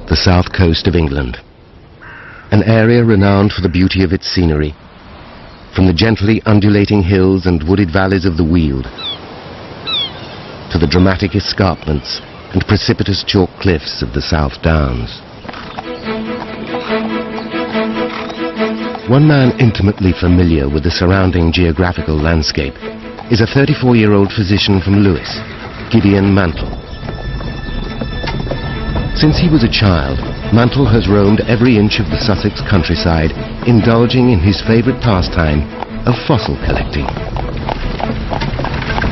the south coast of England. An area renowned for the beauty of its scenery, from the gently undulating hills and wooded valleys of the Weald to the dramatic escarpments and precipitous chalk cliffs of the South Downs. One man intimately familiar with the surrounding geographical landscape is a 34-year-old physician from Lewis, Gideon Mantle. Since he was a child, Mantle has roamed every inch of the Sussex countryside, indulging in his favourite pastime of fossil collecting.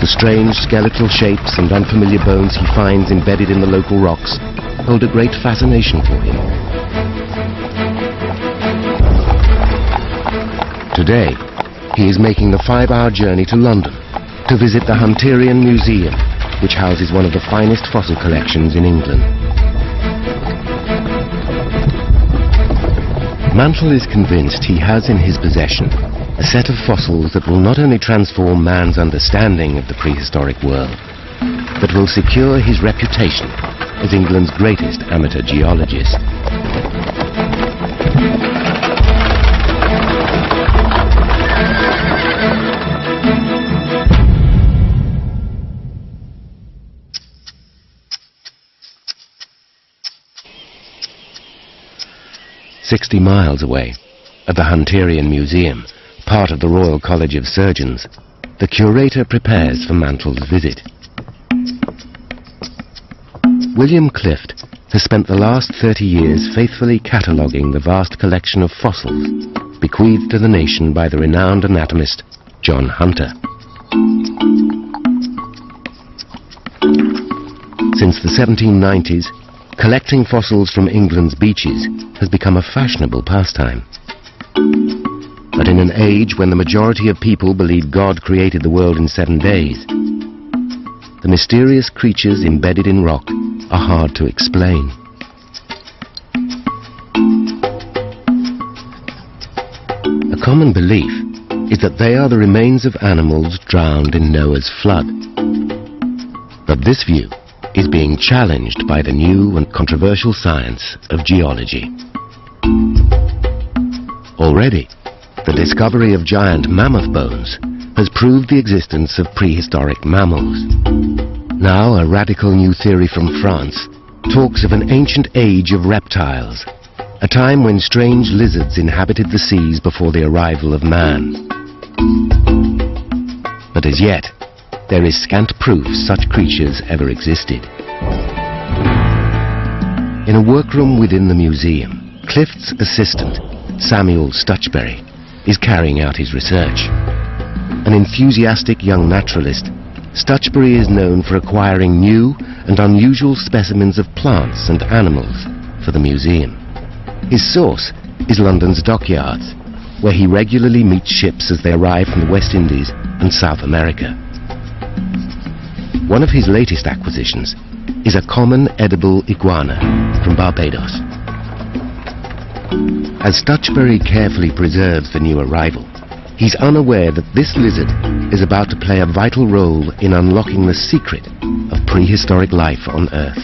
The strange skeletal shapes and unfamiliar bones he finds embedded in the local rocks hold a great fascination for him. Today, he is making the 5-hour journey to London to visit the Hunterian Museum, which houses one of the finest fossil collections in England. Mantle is convinced he has in his possession a set of fossils that will not only transform man's understanding of the prehistoric world, but will secure his reputation as England's greatest amateur geologist. "60 miles away, at the Hunterian Museum, part of the Royal College of Surgeons, the curator prepares for Mantle's visit. William Clift has spent the last 30 years faithfully cataloguing the vast collection of fossils bequeathed to the nation by the renowned anatomist John Hunter. Since the 1790s, collecting fossils from England's beaches has become a fashionable pastime. But in an age when the majority of people believe God created the world in 7 days, the mysterious creatures embedded in rock are hard to explain. A common belief is that they are the remains of animals drowned in Noah's flood. But this view is being challenged by the new and controversial science of geology. Already, the discovery of giant mammoth bones has proved the existence of prehistoric mammals. Now a radical new theory from France talks of an ancient age of reptiles, a time when strange lizards inhabited the seas before the arrival of man. But as yet, there is scant proof such creatures ever existed. In a workroom within the museum, Clift's assistant, Samuel Stutchbury, is carrying out his research. An enthusiastic young naturalist, Stutchbury is known for acquiring new and unusual specimens of plants and animals for the museum. His source is London's dockyards, where he regularly meets ships as they arrive from the West Indies and South America. One of his latest acquisitions is a common edible iguana from Barbados. As Stutchbury carefully preserves the new arrival, he's unaware that this lizard is about to play a vital role in unlocking the secret of prehistoric life on Earth.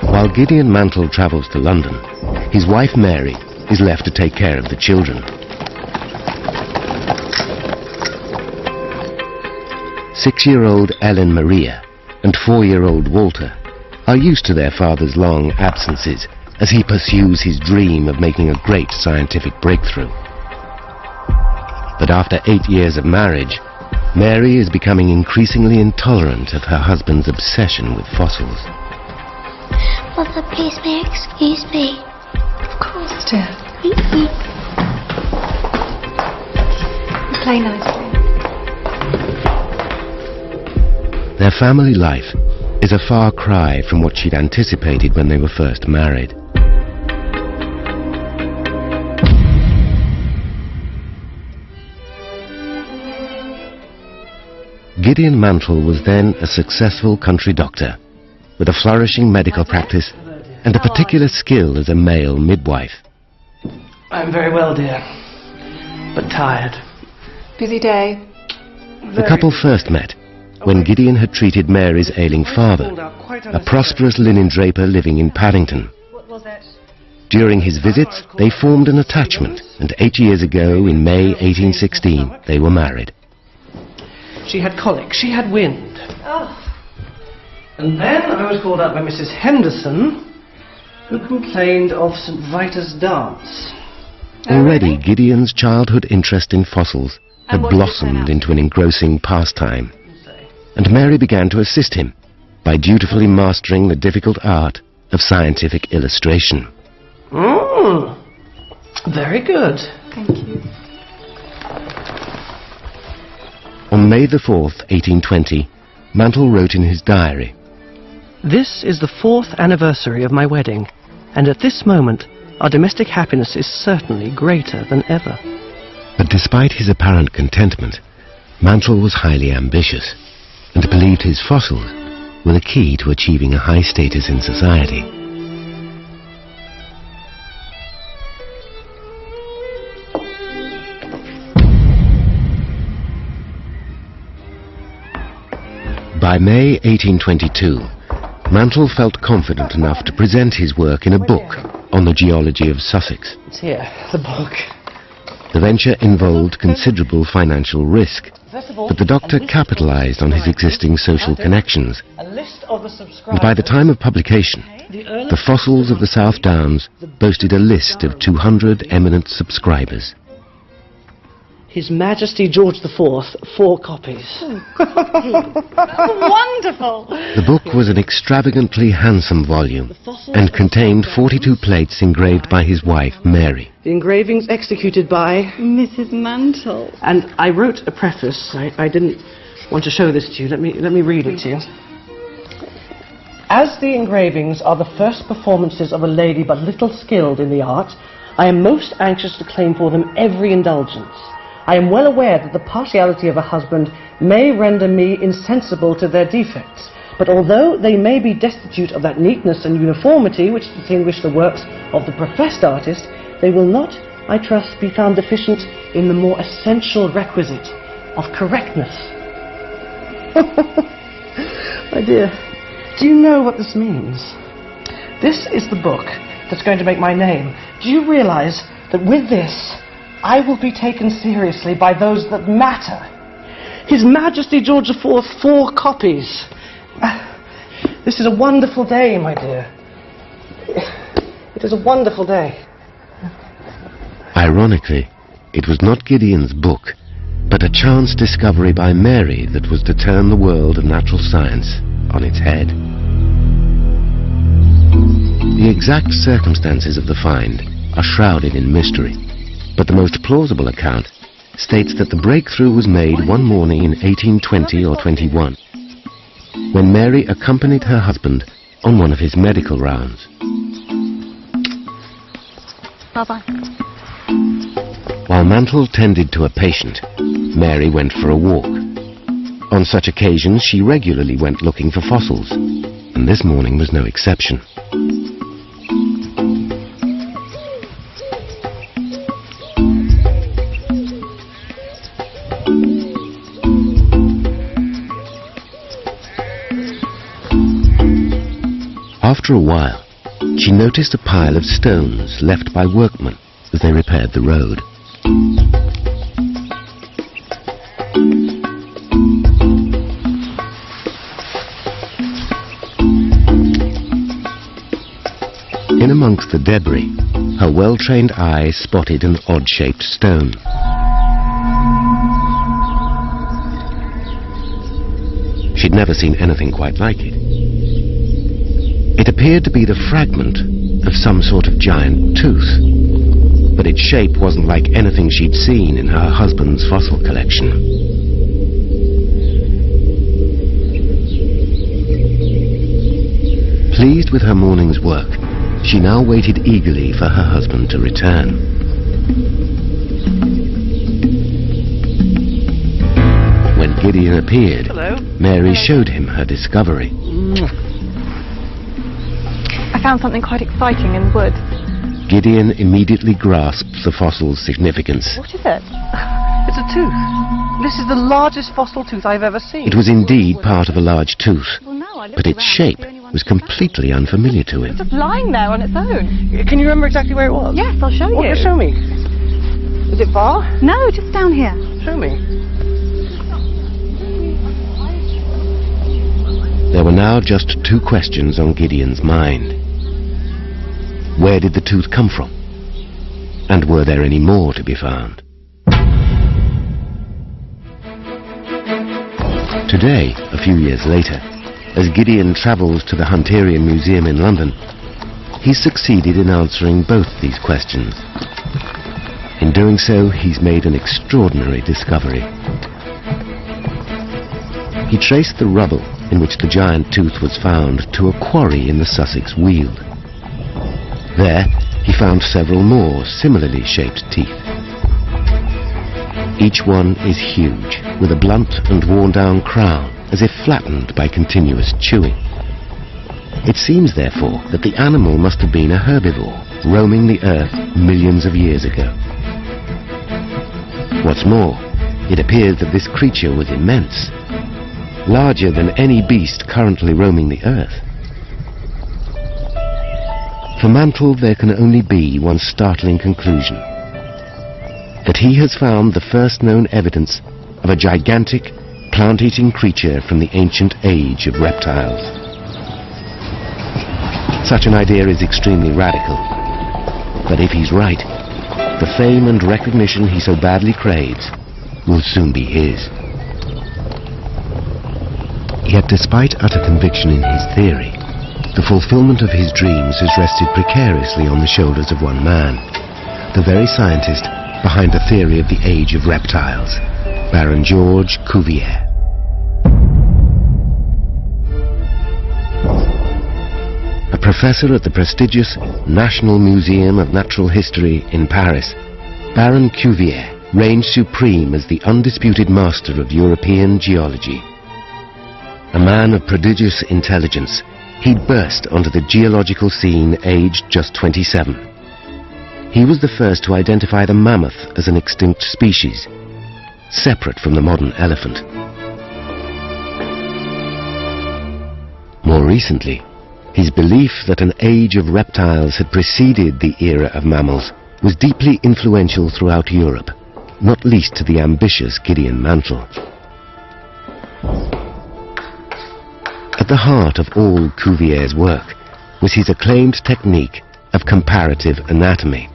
While Gideon Mantle travels to London, his wife Mary is left to take care of the children. 6-year-old Ellen Maria and 4-year-old Walter are used to their father's long absences as he pursues his dream of making a great scientific breakthrough. But after 8 years of marriage, Mary is becoming increasingly intolerant of her husband's obsession with fossils. Mother, please may I excuse me? Of course, dear. Play nicely. Their family life is a far cry from what she'd anticipated when they were first married. Gideon Mantle was then a successful country doctor with a flourishing medical practice and a particular skill as a male midwife. I'm very well, dear, but tired. Busy day. The couple first met when Gideon had treated Mary's ailing father, a prosperous linen draper living in Paddington. What was it? During his visits, they formed an attachment, and 8 years ago, in May 1816, they were married. She had colic, she had wind. Oh. And then I was called up by Mrs. Henderson, who complained of St. Vitus's dance. Already, Gideon's childhood interest in fossils had blossomed into an engrossing pastime, and Mary began to assist him by dutifully mastering the difficult art of scientific illustration. Very good. Thank you. On May the 4th, 1820, Mantle wrote in his diary, This is the 4th anniversary of my wedding, and at this moment our domestic happiness is certainly greater than ever. But despite his apparent contentment, Mantle was highly ambitious and believed his fossils were the key to achieving a high status in society. By May 1822, Mantle felt confident enough to present his work in a book on the geology of Sussex. It's here, the book. The venture involved considerable financial risk, but the doctor capitalized on his existing social connections, and by the time of publication, the fossils of the South Downs boasted a list of 200 eminent subscribers. His Majesty George IV, 4 copies. Wonderful! The book was an extravagantly handsome volume and contained 42 plates engraved by his wife, Mary. The engravings executed by... Mrs. Mantle. And I wrote a preface. I didn't want to show this to you. Let me read it to you. As the engravings are the first performances of a lady but little skilled in the art, I am most anxious to claim for them every indulgence. I am well aware that the partiality of a husband may render me insensible to their defects, but although they may be destitute of that neatness and uniformity which distinguish the works of the professed artist, they will not, I trust, be found deficient in the more essential requisite of correctness. My dear, do you know what this means? This is the book that's going to make my name. Do you realize that with this, I will be taken seriously by those that matter? His Majesty George IV, 4 copies. This is a wonderful day, my dear. It is a wonderful day. Ironically, it was not Gideon's book, but a chance discovery by Mary that was to turn the world of natural science on its head. The exact circumstances of the find are shrouded in mystery, but the most plausible account states that the breakthrough was made one morning in 1820 or 21, when Mary accompanied her husband on one of his medical rounds. Bye-bye. While Mantle tended to a patient, Mary went for a walk. On such occasions, she regularly went looking for fossils, and this morning was no exception. After a while, she noticed a pile of stones left by workmen as they repaired the road. In amongst the debris, her well-trained eye spotted an odd-shaped stone. She'd never seen anything quite like it. It appeared to be the fragment of some sort of giant tooth, but its shape wasn't like anything she'd seen in her husband's fossil collection. Pleased with her morning's work, she now waited eagerly for her husband to return. When Gideon appeared, Mary showed him her discovery. I found something quite exciting in the woods. Gideon immediately grasped the fossil's significance. What is it? It's a tooth. This is the largest fossil tooth I've ever seen. It was indeed part of a large tooth, Well, no, I looked but its around, shape it's the only one was that comes. completely unfamiliar to him. Just lying there on its own. Can you remember exactly where it was? Yes, I'll show you. Well, show me. Is it far? No, just down here. Show me. There were now just two questions on Gideon's mind. Where did the tooth come from? And were there any more to be found? Today, a few years later, as Gideon travels to the Hunterian Museum in London, he's succeeded in answering both these questions. In doing so, he's made an extraordinary discovery. He traced the rubble in which the giant tooth was found to a quarry in the Sussex Weald. There, he found several more similarly shaped teeth. Each one is huge, with a blunt and worn-down crown, as if flattened by continuous chewing. It seems, therefore, that the animal must have been a herbivore, roaming the earth millions of years ago. What's more, it appears that this creature was immense, larger than any beast currently roaming the earth. For Mantle, there can only be one startling conclusion: that he has found the first known evidence of a gigantic, plant-eating creature from the ancient age of reptiles. Such an idea is extremely radical, but if he's right, the fame and recognition he so badly craves will soon be his. Yet despite utter conviction in his theory, the fulfillment of his dreams has rested precariously on the shoulders of one man, the very scientist behind the theory of the age of reptiles, Baron George Cuvier. A professor at the prestigious National Museum of Natural History in Paris, Baron Cuvier reigned supreme as the undisputed master of European geology. A man of prodigious intelligence, he'd burst onto the geological scene aged just 27. He was the first to identify the mammoth as an extinct species, separate from the modern elephant. More recently, his belief that an age of reptiles had preceded the era of mammals was deeply influential throughout Europe, not least to the ambitious Gideon Mantle. At the heart of all Cuvier's work was his acclaimed technique of comparative anatomy.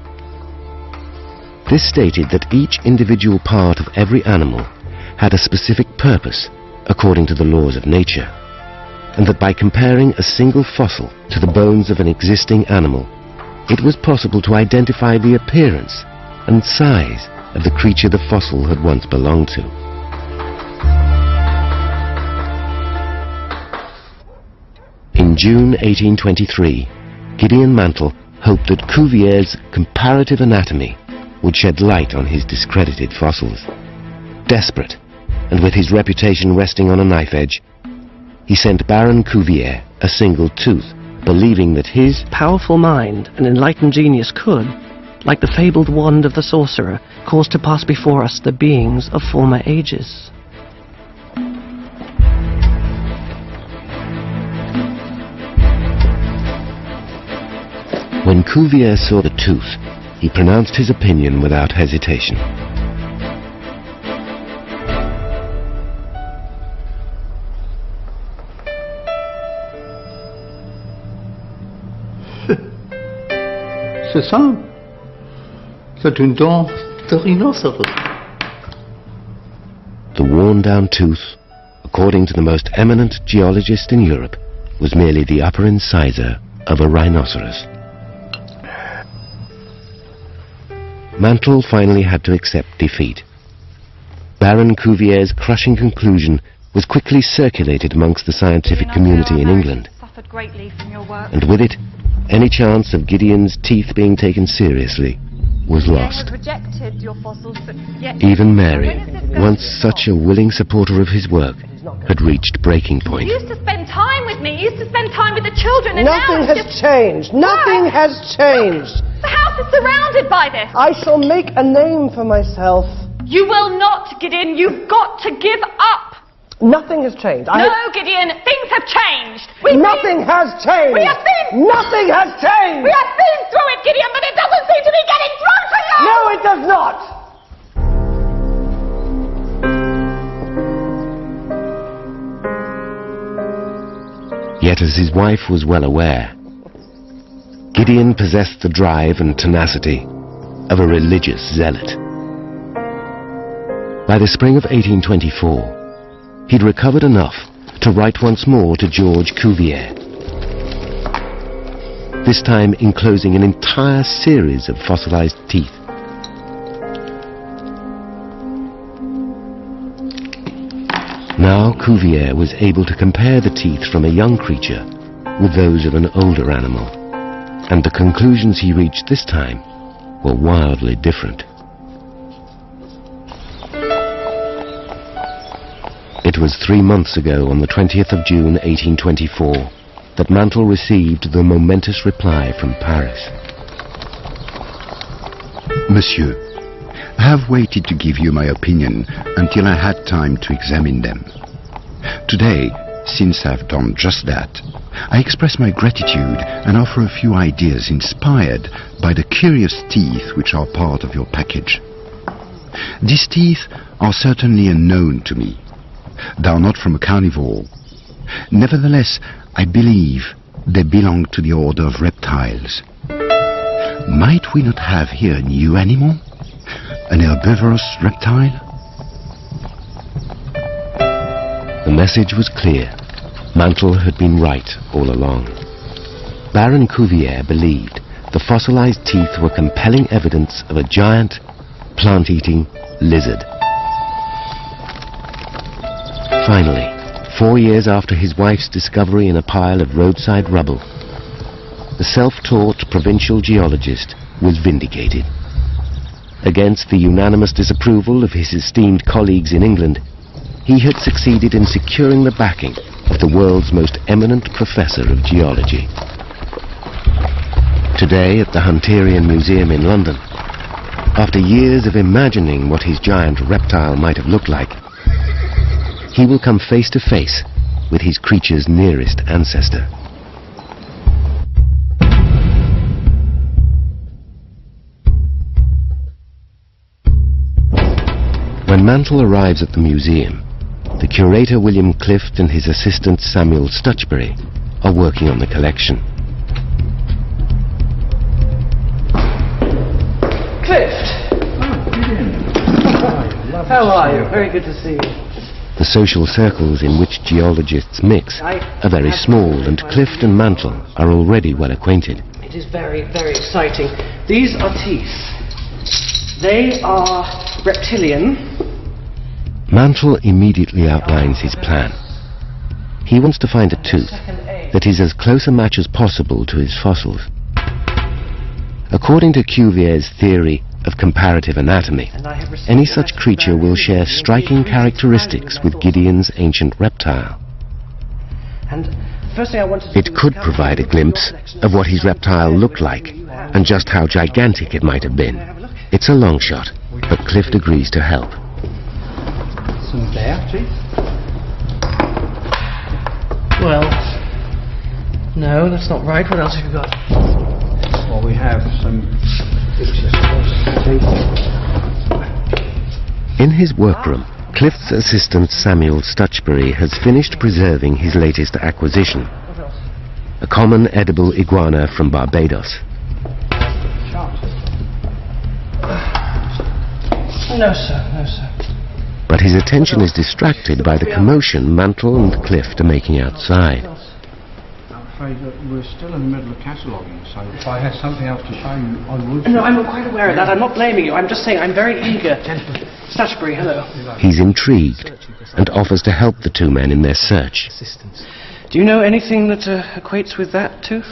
This stated that each individual part of every animal had a specific purpose according to the laws of nature, and that by comparing a single fossil to the bones of an existing animal, it was possible to identify the appearance and size of the creature the fossil had once belonged to. In June 1823, Gideon Mantle hoped that Cuvier's comparative anatomy would shed light on his discredited fossils. Desperate, and with his reputation resting on a knife edge, he sent Baron Cuvier a single tooth, believing that his Powerful mind and enlightened genius could, like the fabled wand of the sorcerer, cause to pass before us the beings of former ages. When Cuvier saw the tooth, he pronounced his opinion without hesitation. C'est simple. C'est une dent de rhinocéros. The worn-down tooth, according to the most eminent geologist in Europe, was merely the upper incisor of a rhinoceros. Mantle finally had to accept defeat. Baron Cuvier's crushing conclusion was quickly circulated amongst the scientific community in England, Suffered greatly from your work. and with it, any chance of Gideon's teeth being taken seriously was lost. Rejected your fossils, but yet Even Mary, once such a willing supporter of his work, had reached breaking point. You used to spend time with me. You used to spend time with the children, and Nothing now it's has just... changed. Nothing What? has changed. The house is surrounded by this. I shall make a name for myself You will not, Gideon. You've got to give up. Nothing has changed. No, Gideon, things have changed. Nothing has changed. We have seen. Nothing has changed. We have seen through it, Gideon, but it doesn't seem to be getting through to you. No, it does not. Yet, as his wife was well aware, Gideon possessed the drive and tenacity of a religious zealot. By the spring of 1824, he'd recovered enough to write once more to George Cuvier, this time enclosing an entire series of fossilized teeth. Now Cuvier was able to compare the teeth from a young creature with those of an older animal, and the conclusions he reached this time were wildly different. It was 3 months ago, on the 20th of June 1824, that Mantle received the momentous reply from Paris. Monsieur, I have waited to give you my opinion until I had time to examine them. Today, since I've done just that, I express my gratitude and offer a few ideas inspired by the curious teeth which are part of your package. These teeth are certainly unknown to me. They are not from a carnivore. Nevertheless, I believe they belong to the order of reptiles. Might we not have here a new animal? An herbivorous reptile? The message was clear. Mantle had been right all along. Baron Cuvier believed the fossilized teeth were compelling evidence of a giant, plant-eating lizard. Finally, 4 years after his wife's discovery in a pile of roadside rubble, the self-taught provincial geologist was vindicated. Against the unanimous disapproval of his esteemed colleagues in England, he had succeeded in securing the backing of the world's most eminent professor of geology. Today, at the Hunterian Museum in London, after years of imagining what his giant reptile might have looked like, he will come face to face with his creature's nearest ancestor. When Mantle arrives at the museum, the curator William Clift and his assistant Samuel Stutchbury are working on the collection. Clift! How are you? Very good to see you. The social circles in which geologists mix are very small, and Clift and Mantle are already well acquainted. It is very, very exciting. These are teeth. They are reptilian. Mantle immediately outlines his plan. He wants to find a tooth that is as close a match as possible to his fossils. According to Cuvier's theory of comparative anatomy, any such creature will share striking characteristics with Gideon's ancient reptile. It could provide a glimpse of what his reptile looked like and just how gigantic it might have been. It's a long shot, but Clift agrees to help. Some bear teeth? Well, no, that's not right. What else have you got? Well, we have some pictures of teeth. In his workroom, Clift's assistant Samuel Stutchbury has finished preserving his latest acquisition, a common edible iguana from Barbados. No, sir. No, sir. But his attention is distracted by the commotion Mantle and Clift are making outside. I'm afraid that we're still in the middle of cataloguing, so if I had something else to show you, I would. No, I'm quite aware of that. I'm not blaming you. I'm just saying I'm very eager. Stutchbury, hello. He's intrigued and offers to help the two men in their search. Do you know anything that equates with that tooth?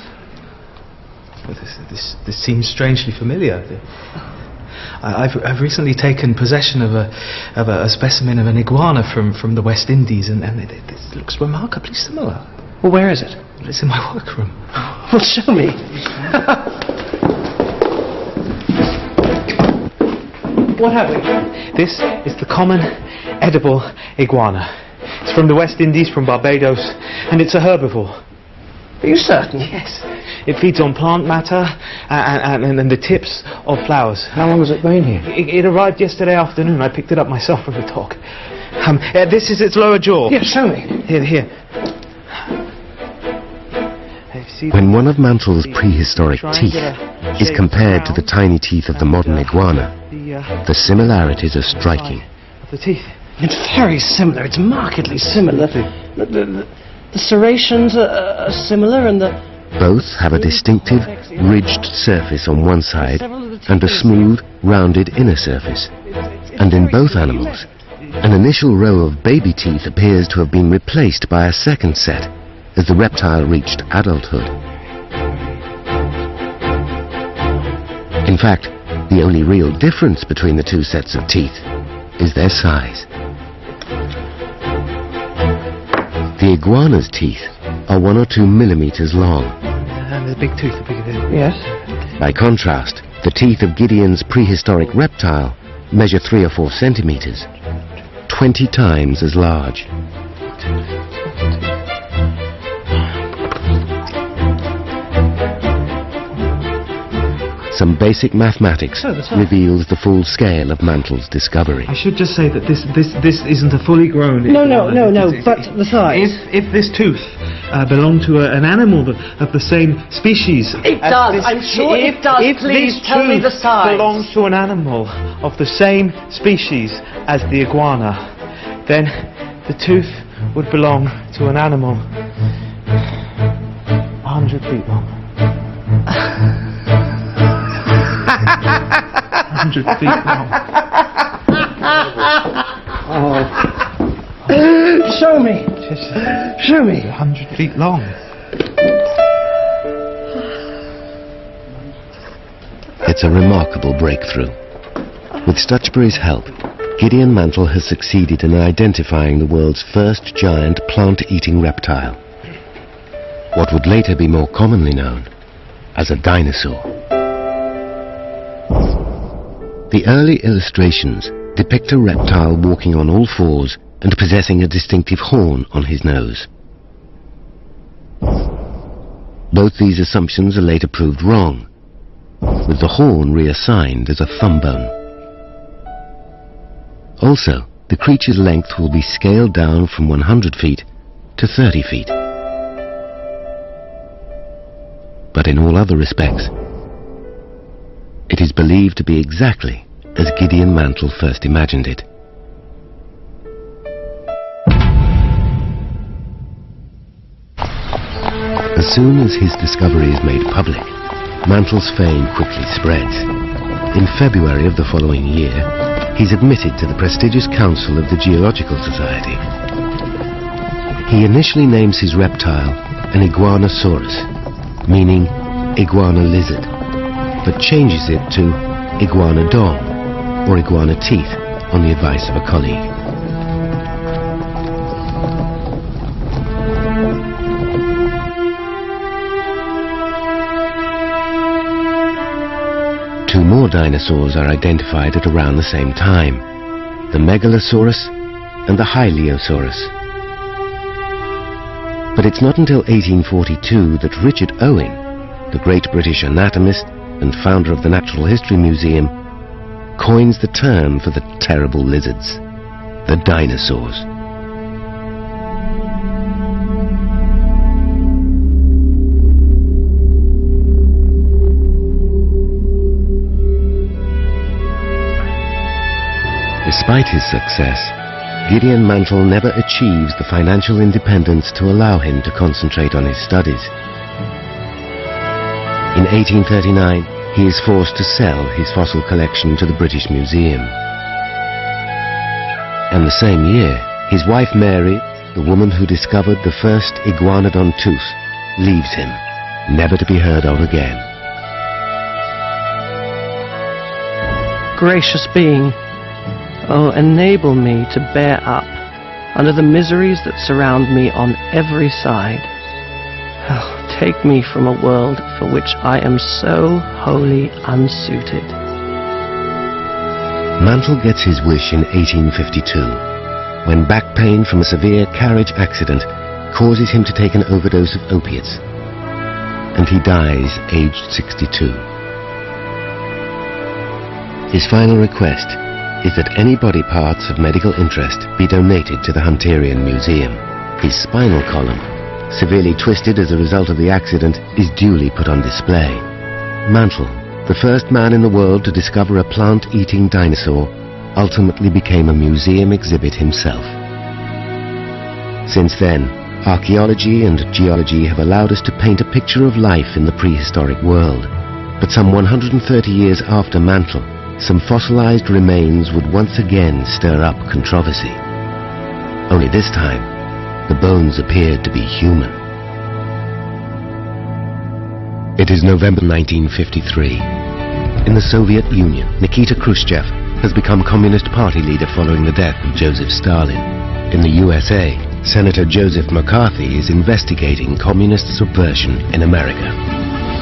Well, this seems strangely familiar. I've recently taken possession of a specimen of an iguana from the West Indies, and it looks remarkably similar. Well, where is it? It's in my workroom. Well, show me. What have we? This is the common edible iguana. It's from the West Indies, from Barbados, and it's a herbivore. Are you certain? Yes. It feeds on plant matter and the tips of flowers. How long has it been here? It arrived yesterday afternoon. I picked it up myself from the dock. This is its lower jaw. Yes, show me. Here. When one of Mantle's prehistoric teeth is compared to the tiny teeth of the modern iguana, the similarities are striking. The teeth. It's very similar. It's markedly similar. The serrations are similar, and the... Both have a distinctive, ridged surface on one side and a smooth, rounded inner surface. And in both animals, an initial row of baby teeth appears to have been replaced by a second set as the reptile reached adulthood. In fact, the only real difference between the two sets of teeth is their size. The iguana's teeth are 1 or 2 millimeters long. And the big tooth, Yes. By contrast, the teeth of Gideon's prehistoric reptile measure 3 or 4 centimeters, 20 times as large. Some basic mathematics reveals the full scale of Mantle's discovery. I should just say that this isn't a fully grown... No, but the size. If this tooth belonged to an animal of the same species... It does, I'm sure it does. Please tell me the size. If this belongs to an animal of the same species as the iguana, then the tooth would belong to an animal 100 feet long. 100 feet long. Show me. Show me. 100 feet long. It's a remarkable breakthrough. With Stutchbury's help, Gideon Mantle has succeeded in identifying the world's first giant plant-eating reptile, what would later be more commonly known as a dinosaur. The early illustrations depict a reptile walking on all fours and possessing a distinctive horn on his nose. Both these assumptions are later proved wrong, with the horn reassigned as a thumb bone. Also, the creature's length will be scaled down from 100 feet to 30 feet. But in all other respects, it is believed to be exactly as Gideon Mantle first imagined it. As soon as his discovery is made public, Mantle's fame quickly spreads. In February of the following year, he's admitted to the prestigious Council of the Geological Society. He initially names his reptile an Iguanosaurus, meaning iguana lizard, but changes it to iguanodon, or iguana teeth, on the advice of a colleague. Two more dinosaurs are identified at around the same time, the Megalosaurus and the Hylaeosaurus. But it's not until 1842 that Richard Owen, the great British anatomist and founder of the Natural History Museum, coins the term for the terrible lizards, the dinosaurs. Despite his success, Gideon Mantle never achieves the financial independence to allow him to concentrate on his studies. In 1839, he is forced to sell his fossil collection to the British Museum. And the same year, his wife Mary, the woman who discovered the first iguanodon tooth, leaves him, never to be heard of again. Gracious being, oh, enable me to bear up under the miseries that surround me on every side. Oh, take me from a world for which I am so wholly unsuited. Mantle gets his wish in 1852, when back pain from a severe carriage accident causes him to take an overdose of opiates, and he dies aged 62. His final request is that any body parts of medical interest be donated to the Hunterian Museum. His spinal column, severely twisted as a result of the accident, is duly put on display. Mantle, the first man in the world to discover a plant-eating dinosaur, ultimately became a museum exhibit himself. Since then, archaeology and geology have allowed us to paint a picture of life in the prehistoric world. But some 130 years after Mantle, some fossilized remains would once again stir up controversy. Only this time, the bones appeared to be human. It is November 1953. In the Soviet Union, Nikita Khrushchev has become Communist Party leader following the death of Joseph Stalin. In the USA, Senator Joseph McCarthy is investigating communist subversion in America.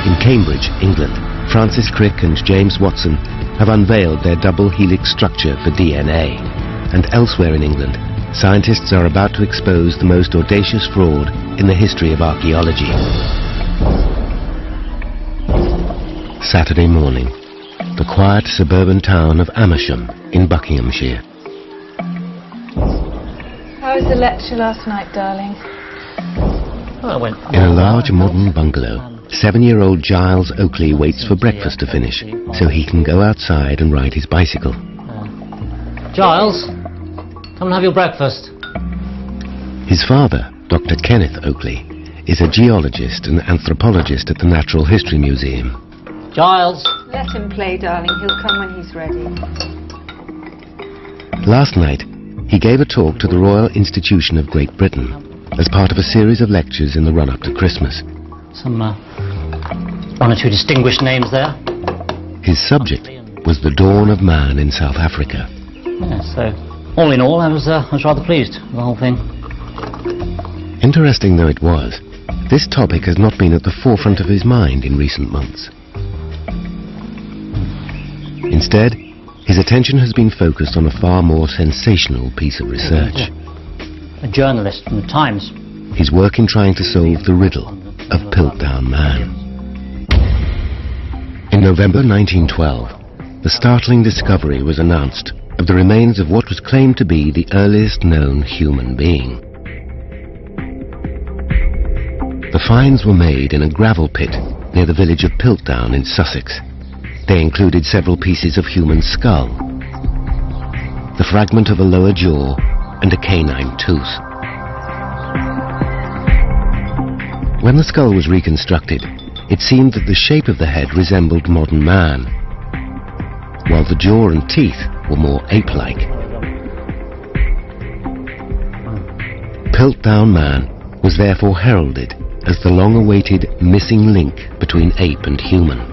In Cambridge, England, Francis Crick and James Watson have unveiled their double helix structure for DNA. And elsewhere in England, scientists are about to expose the most audacious fraud in the history of archaeology. Saturday morning, the quiet suburban town of Amersham in Buckinghamshire. How was the lecture last night, darling? In a large modern bungalow, 7-year-old Giles Oakley waits for breakfast to finish so he can go outside and ride his bicycle. Giles, come and have your breakfast. His father, Dr. Kenneth Oakley, is a geologist and anthropologist at the Natural History Museum. Giles! Let him play, darling. He'll come when he's ready. Last night, he gave a talk to the Royal Institution of Great Britain as part of a series of lectures in the run-up to Christmas. Some one or two distinguished names there. His subject was the dawn of man in South Africa. Yeah, so all in all, I was rather pleased with the whole thing. Interesting though it was, this topic has not been at the forefront of his mind in recent months. Instead, his attention has been focused on a far more sensational piece of research. A journalist from the Times. His work in trying to solve the riddle of Piltdown Man. In November 1912, the startling discovery was announced of the remains of what was claimed to be the earliest known human being. The finds were made in a gravel pit near the village of Piltdown in Sussex. They included several pieces of human skull, the fragment of a lower jaw, and a canine tooth. When the skull was reconstructed, it seemed that the shape of the head resembled modern man, while the jaw and teeth were more ape-like. Piltdown Man was therefore heralded as the long-awaited missing link between ape and human.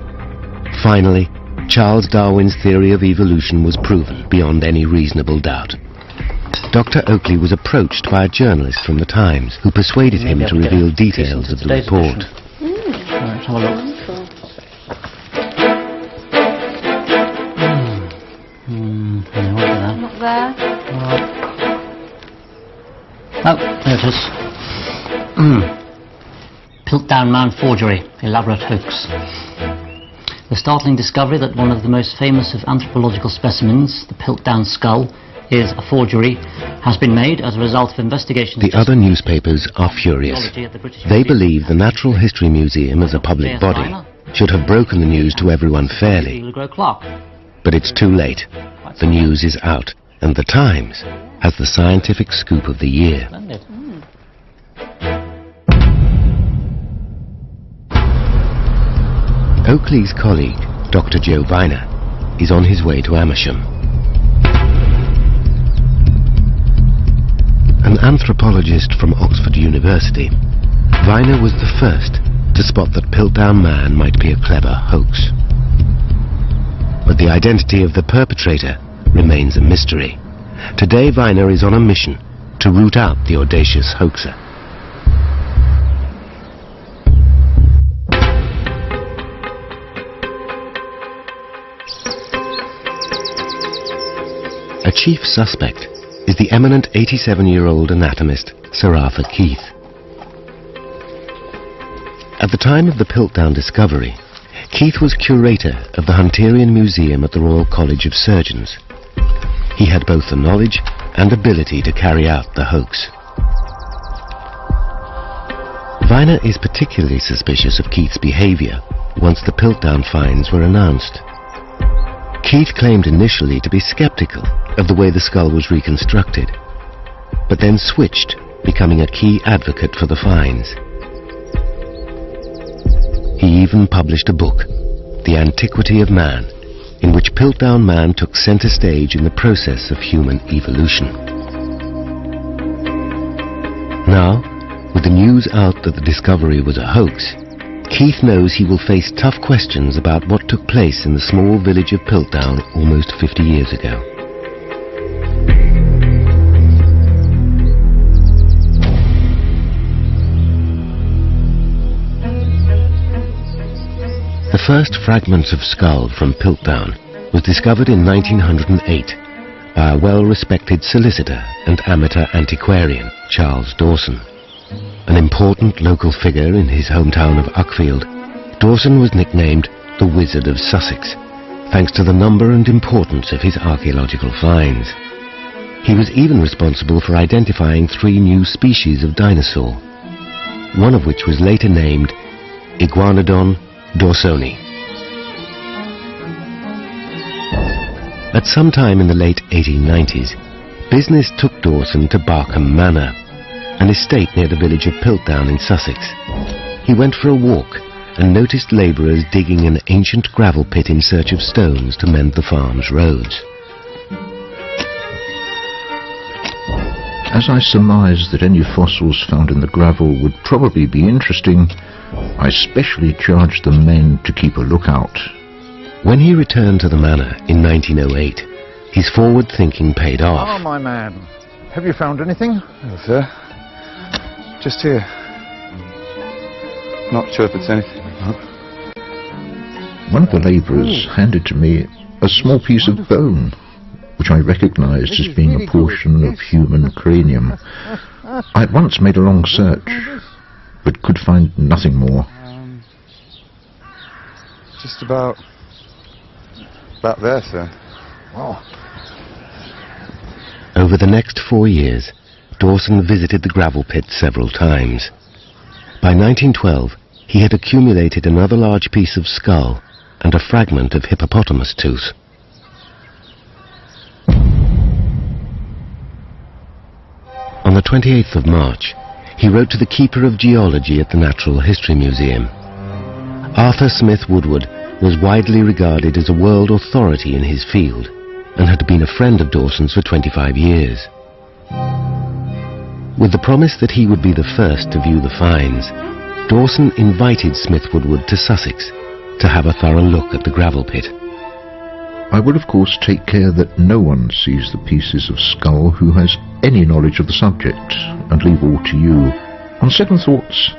Finally, Charles Darwin's theory of evolution was proven beyond any reasonable doubt. Dr. Oakley was approached by a journalist from the Times who persuaded him to reveal details of the report. Let's have a look. Not there. Oh, there it is. Piltdown Man forgery, elaborate hoax. The startling discovery that one of the most famous of anthropological specimens, the Piltdown skull, is a forgery, has been made as a result of investigations. The other newspapers are furious. They believe the Natural History Museum, as a public body, should have broken the news to everyone fairly. But it's too late. The news is out, and the Times has the scientific scoop of the year. Oakley's colleague, Dr. Joe Viner, is on his way to Amersham. An anthropologist from Oxford University, Viner was the first to spot that Piltdown Man might be a clever hoax. But the identity of the perpetrator remains a mystery. Today, Viner is on a mission to root out the audacious hoaxer. chief suspect is the eminent 87-year-old anatomist Sir Arthur Keith. At the time of the Piltdown discovery, Keith was curator of the Hunterian Museum at the Royal College of Surgeons. He had both the knowledge and ability to carry out the hoax. Viner is particularly suspicious of Keith's behavior once the Piltdown finds were announced. Keith claimed initially to be skeptical of the way the skull was reconstructed, but then switched, becoming a key advocate for the finds. He even published a book, The Antiquity of Man, in which Piltdown Man took center stage in the process of human evolution. Now, with the news out that the discovery was a hoax, Keith knows he will face tough questions about what took place in the small village of Piltdown almost 50 years ago. The first fragments of skull from Piltdown was discovered in 1908 by a well-respected solicitor and amateur antiquarian, Charles Dawson. An important local figure in his hometown of Uckfield, Dawson was nicknamed the Wizard of Sussex, thanks to the number and importance of his archaeological finds. He was even responsible for identifying 3 new species of dinosaur, one of which was later named Iguanodon dawsoni. At some time in the late 1890s, business took Dawson to Barkham Manor, an estate near the village of Piltdown in Sussex. He went for a walk and noticed labourers digging an ancient gravel pit in search of stones to mend the farm's roads. As I surmised that any fossils found in the gravel would probably be interesting, I specially charged the men to keep a lookout. When he returned to the manor in 1908, his forward thinking paid off. Oh, my man. Have you found anything? No, sir. Just here. Not sure if it's anything. One of the labourers handed to me a small piece of bone, which I recognised as being a portion of human cranium. I at once made a long search, but could find nothing more. Just about there, sir. Oh. Over the next 4 years, Dawson visited the gravel pit several times. By 1912, he had accumulated another large piece of skull and a fragment of hippopotamus tooth. On the 28th of March, he wrote to the Keeper of Geology at the Natural History Museum. Arthur Smith Woodward was widely regarded as a world authority in his field and had been a friend of Dawson's for 25 years. With the promise that he would be the first to view the finds, Dawson invited Smith Woodward to Sussex to have a thorough look at the gravel pit. I will of course take care that no one sees the pieces of skull who has any knowledge of the subject, and leave all to you. On second thoughts,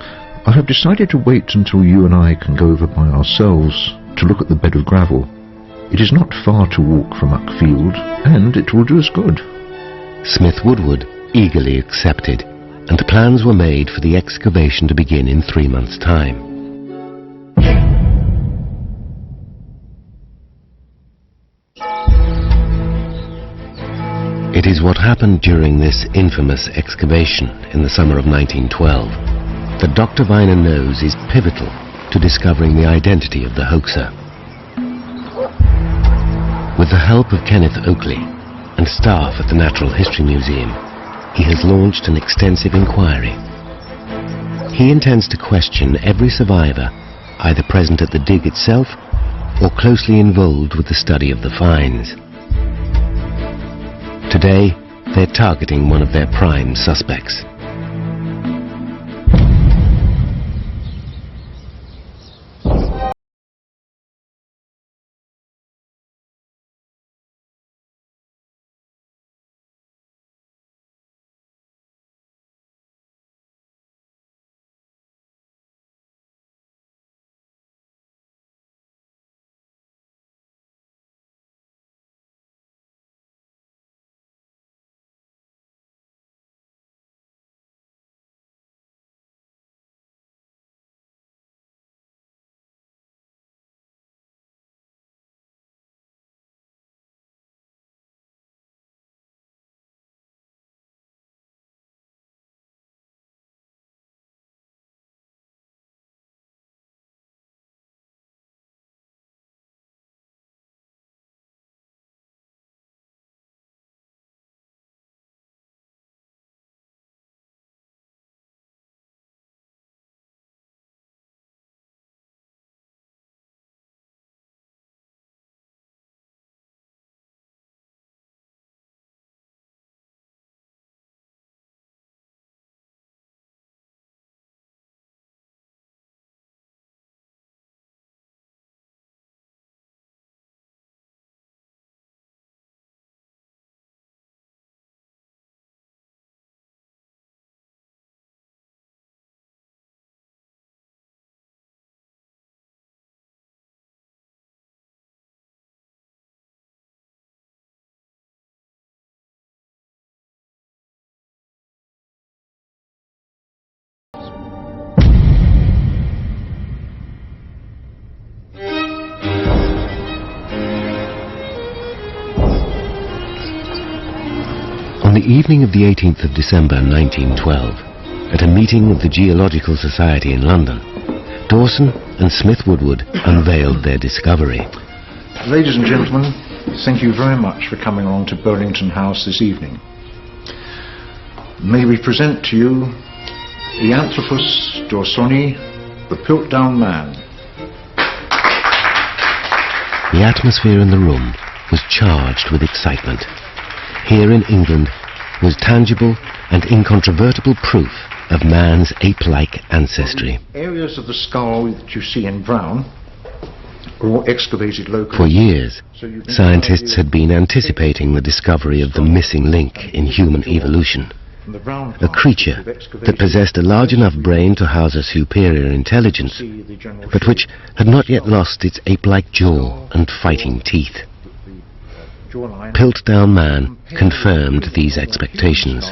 I have decided to wait until you and I can go over by ourselves to look at the bed of gravel. It is not far to walk from Uckfield, and it will do us good. Smith Woodward eagerly accepted, and plans were made for the excavation to begin in 3 months' time. It is what happened during this infamous excavation in the summer of 1912 that Dr. Viner knows is pivotal to discovering the identity of the hoaxer. With the help of Kenneth Oakley and staff at the Natural History Museum, he has launched an extensive inquiry. He intends to question every survivor, either present at the dig itself or closely involved with the study of the finds. Today, they're targeting one of their prime suspects. On the evening of the 18th of December 1912, at a meeting of the Geological Society in London, Dawson and Smith Woodward unveiled their discovery. Ladies and gentlemen, thank you very much for coming along to Burlington House this evening. May we present to you the Anthropus dawsoni, the Piltdown Man. The atmosphere in the room was charged with excitement. Here in England was tangible and incontrovertible proof of man's ape-like ancestry. Areas of the skull that you see in brown are all excavated locally. For years, scientists had been anticipating the discovery of the missing link in human evolution. A creature that possessed a large enough brain to house a superior intelligence, but which had not yet lost its ape-like jaw and fighting teeth. Piltdown Man confirmed these expectations.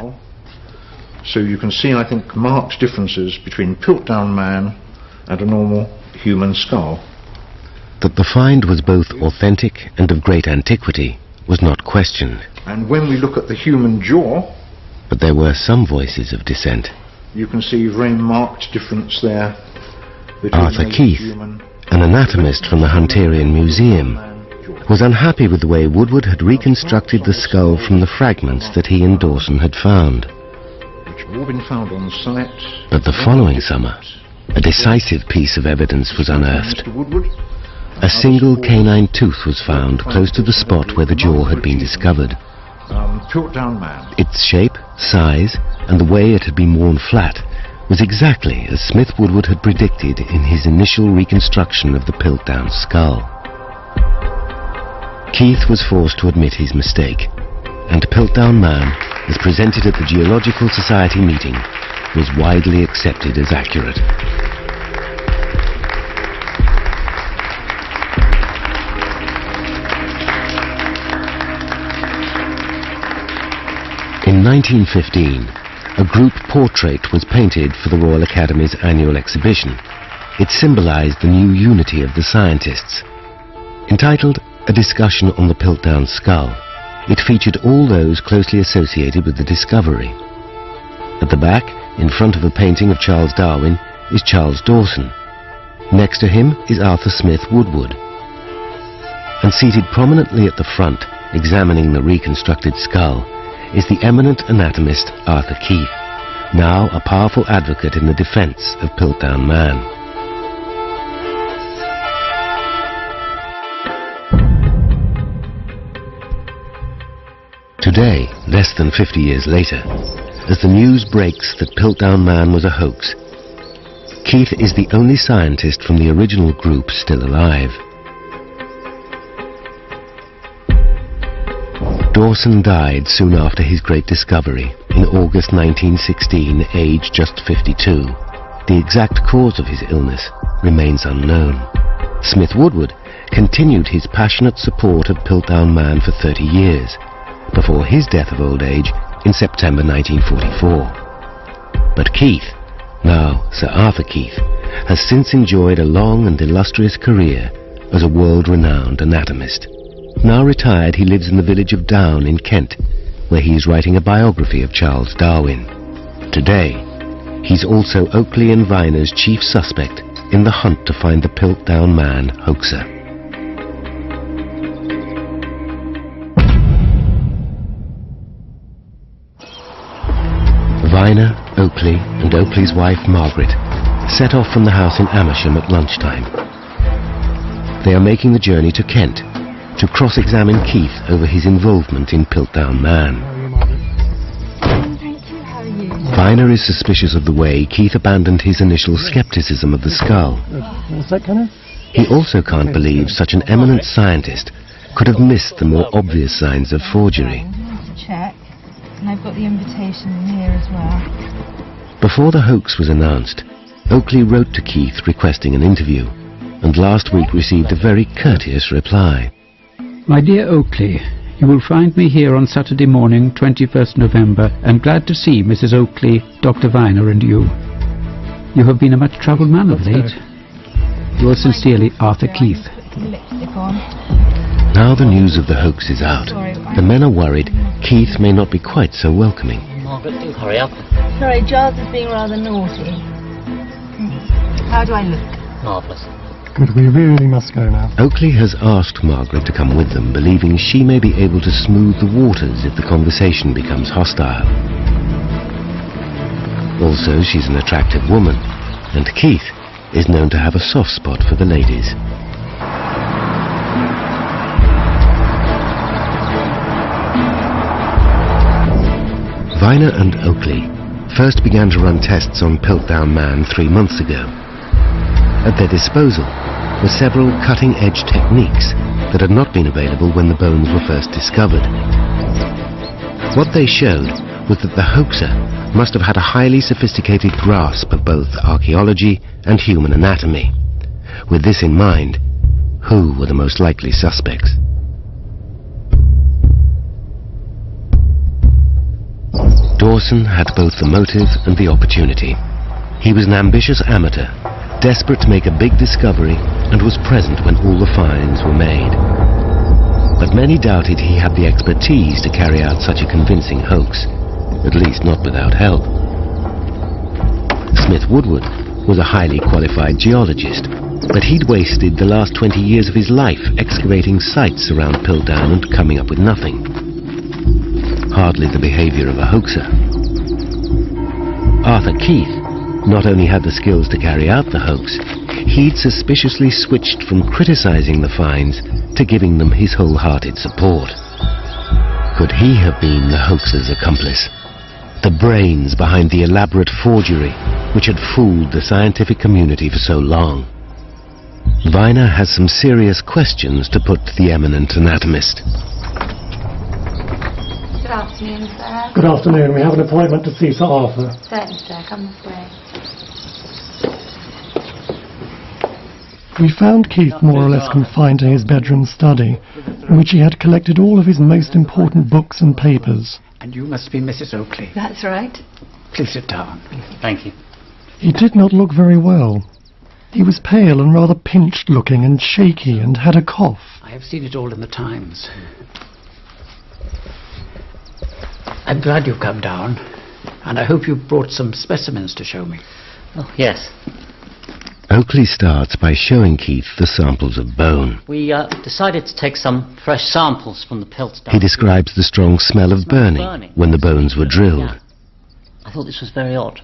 So you can see, I think, marked differences between Piltdown Man and a normal human skull. That the find was both authentic and of great antiquity was not questioned. And when we look at the human jaw, but there were some voices of dissent. You can see a very marked difference there. Arthur Keith, an anatomist from the Hunterian Museum, was unhappy with the way Woodward had reconstructed the skull from the fragments that he and Dawson had found. All been found on the site. But the following summer, a decisive piece of evidence was unearthed. A single canine tooth was found close to the spot where the jaw had been discovered. Piltdown Man. Its shape, size, and the way it had been worn flat was exactly as Smith Woodward had predicted in his initial reconstruction of the Piltdown skull. Keith was forced to admit his mistake, and Piltdown Man, as presented at the Geological Society meeting, was widely accepted as accurate. In 1915, a group portrait was painted for the Royal Academy's annual exhibition. It symbolized the new unity of the scientists. Entitled A Discussion on the Piltdown Skull, it featured all those closely associated with the discovery. At the back, in front of a painting of Charles Darwin, is Charles Dawson. Next to him is Arthur Smith Woodward. And seated prominently at the front, examining the reconstructed skull, is the eminent anatomist Arthur Keith, now a powerful advocate in the defense of Piltdown Man. Today, less than 50 years later, as the news breaks that Piltdown Man was a hoax, Keith is the only scientist from the original group still alive. Dawson died soon after his great discovery, in August 1916, aged just 52. The exact cause of his illness remains unknown. Smith Woodward continued his passionate support of Piltdown Man for 30 years, before his death of old age in September 1944. But Keith, now Sir Arthur Keith, has since enjoyed a long and illustrious career as a world-renowned anatomist. Now retired, he lives in the village of Down in Kent, where he is writing a biography of Charles Darwin. Today, he's also Oakley and Viner's chief suspect in the hunt to find the Piltdown Man hoaxer. Viner, Oakley, and Oakley's wife Margaret set off from the house in Amersham at lunchtime. They are making the journey to Kent to cross-examine Keith over his involvement in Piltdown Man. Viner is suspicious of the way Keith abandoned his initial skepticism of the skull. He also can't believe such an eminent scientist could have missed the more obvious signs of forgery. Check, and I've got the invitation in here as well. Before the hoax was announced, Oakley wrote to Keith requesting an interview, and last week received a very courteous reply. My dear Oakley, you will find me here on Saturday morning, 21st November, and glad to see Mrs. Oakley, Dr. Viner and you. You have been a much troubled man of late. Yours sincerely, Arthur Keith. Lipstick on. Now the news of the hoax is out. The men are worried Keith may not be quite so welcoming. Margaret, do hurry up. Sorry, Giles is being rather naughty. How do I look? Marvellous. Good, we really must go now. Oakley has asked Margaret to come with them, believing she may be able to smooth the waters if the conversation becomes hostile. Also, she's an attractive woman, and Keith is known to have a soft spot for the ladies. Viner and Oakley first began to run tests on Piltdown Man 3 months ago. At their disposal were several cutting-edge techniques that had not been available when the bones were first discovered. What they showed was that the hoaxer must have had a highly sophisticated grasp of both archaeology and human anatomy. With this in mind, who were the most likely suspects? Dawson had both the motive and the opportunity. He was an ambitious amateur, desperate to make a big discovery, and was present when all the finds were made. But many doubted he had the expertise to carry out such a convincing hoax, at least not without help. Smith Woodward was a highly qualified geologist, but he'd wasted the last 20 years of his life excavating sites around Piltdown and coming up with nothing. Hardly the behavior of a hoaxer. Arthur Keith not only had the skills to carry out the hoax, he'd suspiciously switched from criticizing the finds to giving them his wholehearted support. Could he have been the hoaxer's accomplice? The brains behind the elaborate forgery which had fooled the scientific community for so long? Viner has some serious questions to put to the eminent anatomist. Good afternoon, sir. Good afternoon. We have an appointment to see Sir Arthur. Certainly, sir. Come this way. We found Keith more or less confined to his bedroom study, in which he had collected all of his most important books and papers. And you must be Mrs. Oakley. That's right. Please sit down. Thank you. He did not look very well. He was pale and rather pinched looking and shaky and had a cough. I have seen it all in the Times. I'm glad you've come down, and I hope you've brought some specimens to show me. Oh, yes. Oakley starts by showing Keith the samples of bone. We decided to take some fresh samples from the Piltdown. He describes the strong smell of burning when the bones were drilled. Yeah. I thought this was very odd,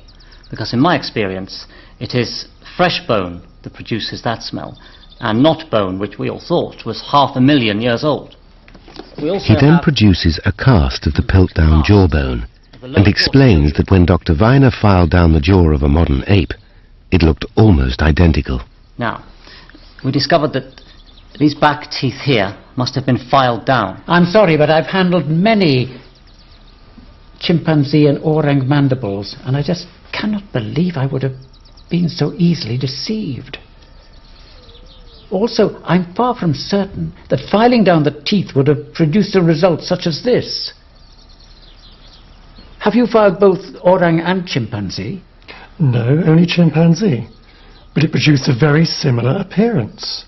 because in my experience, it is fresh bone that produces that smell, and not bone which we all thought was 500,000 years old. He then produces a cast of the Piltdown jawbone and explains that when Dr. Viner filed down the jaw of a modern ape, it looked almost identical. Now, we discovered that these back teeth here must have been filed down. I'm sorry, but I've handled many chimpanzee and orang mandibles, and I just cannot believe I would have been so easily deceived. Also, I'm far from certain that filing down the teeth would have produced a result such as this. Have you filed both orang and chimpanzee? No, only chimpanzee. But it produced a very similar appearance.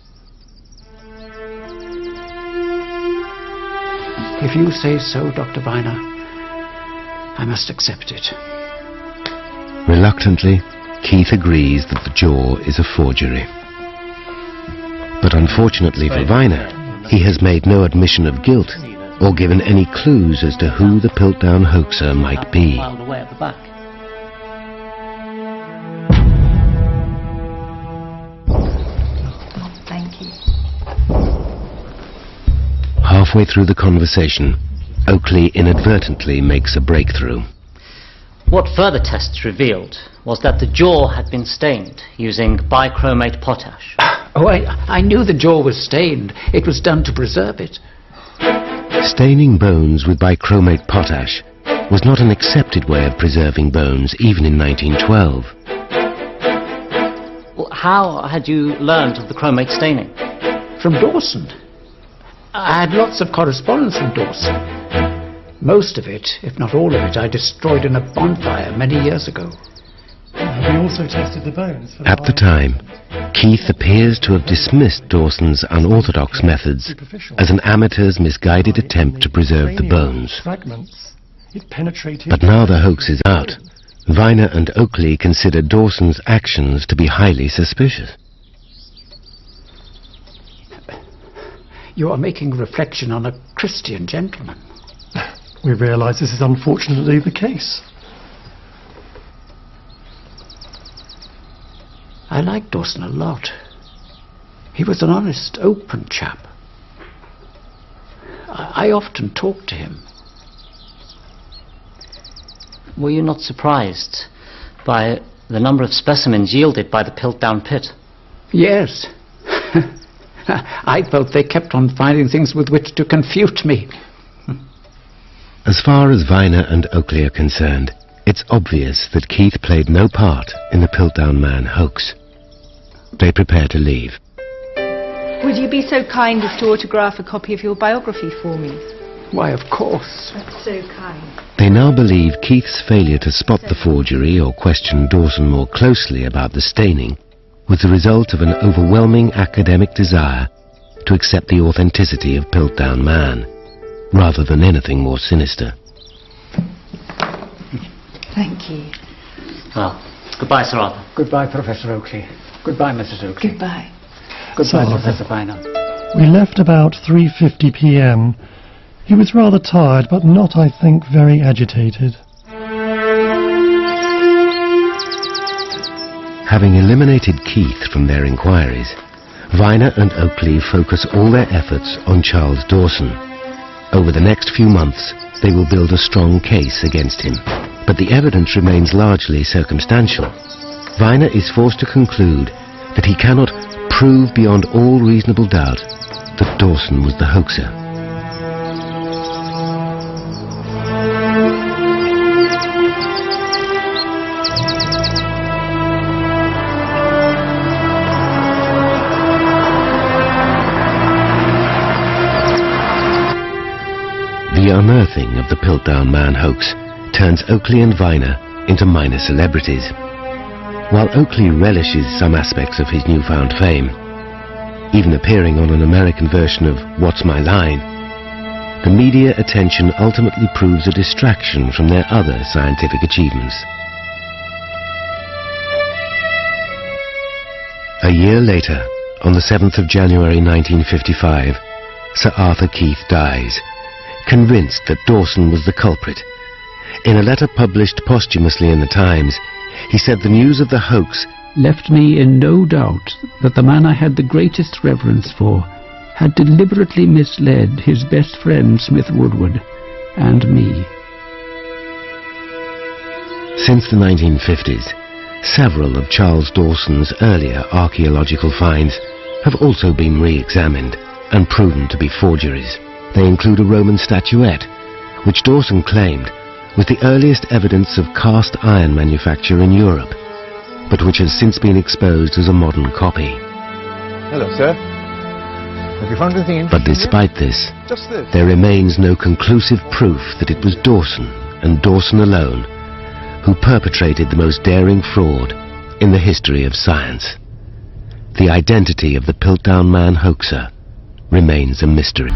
If you say so, Dr. Viner, I must accept it. Reluctantly, Keith agrees that the jaw is a forgery. But unfortunately for Viner, he has made no admission of guilt or given any clues as to who the Piltdown hoaxer might be. Filed away at the back. Thank you. Halfway through the conversation, Oakley inadvertently makes a breakthrough. What further tests revealed was that the jaw had been stained using bichromate potash. Oh, I knew the jaw was stained. It was done to preserve it. Staining bones with bichromate potash was not an accepted way of preserving bones, even in 1912. Well, how had you learned of the chromate staining? From Dawson. I had lots of correspondence from Dawson. Most of it, if not all of it, I destroyed in a bonfire many years ago. We also tested the bones. For At the time, Keith appears to have dismissed Dawson's unorthodox methods as an amateur's misguided attempt to preserve the bones. Fragments. It penetrated. But now the hoax is out. Viner and Oakley consider Dawson's actions to be highly suspicious. You are making a reflection on a Christian gentleman. We realise this is unfortunately the case. I liked Dawson a lot. He was an honest, open chap. I often talked to him. Were you not surprised by the number of specimens yielded by the Piltdown pit? Yes. I felt they kept on finding things with which to confute me. As far as Viner and Oakley are concerned, it's obvious that Keith played no part in the Piltdown Man hoax. They prepare to leave. Would you be so kind as to autograph a copy of your biography for me? Why, of course. That's so kind. They now believe Keith's failure to spot the forgery or question Dawson more closely about the staining was the result of an overwhelming academic desire to accept the authenticity of Piltdown Man, rather than anything more sinister. Thank you. Well, goodbye, Sir Arthur. Goodbye, Professor Oakley. Goodbye, Mrs. Oakley. Goodbye. Goodbye, Sir Professor Viner. We left about 3:50 p.m. He was rather tired, but not, I think, very agitated. Having eliminated Keith from their inquiries, Viner and Oakley focus all their efforts on Charles Dawson. Over the next few months, they will build a strong case against him, but the evidence remains largely circumstantial. Viner is forced to conclude that he cannot prove beyond all reasonable doubt that Dawson was the hoaxer. The unearthing of the Piltdown Man hoax turns Oakley and Viner into minor celebrities. While Oakley relishes some aspects of his newfound fame, even appearing on an American version of What's My Line, the media attention ultimately proves a distraction from their other scientific achievements. A year later, on the 7th of January 1955, Sir Arthur Keith dies, convinced that Dawson was the culprit. In a letter published posthumously in the Times, he said the news of the hoax left me in no doubt that the man I had the greatest reverence for had deliberately misled his best friend Smith Woodward and me. Since the 1950s, several of Charles Dawson's earlier archaeological finds have also been re-examined and proven to be forgeries. They include a Roman statuette, which Dawson claimed was the earliest evidence of cast iron manufacture in Europe, but which has since been exposed as a modern copy. Hello, sir. Have you found anything interesting? But despite this, Just this. there remains no conclusive proof that it was Dawson, and Dawson alone, who perpetrated the most daring fraud in the history of science. The identity of the Piltdown Man hoaxer remains a mystery.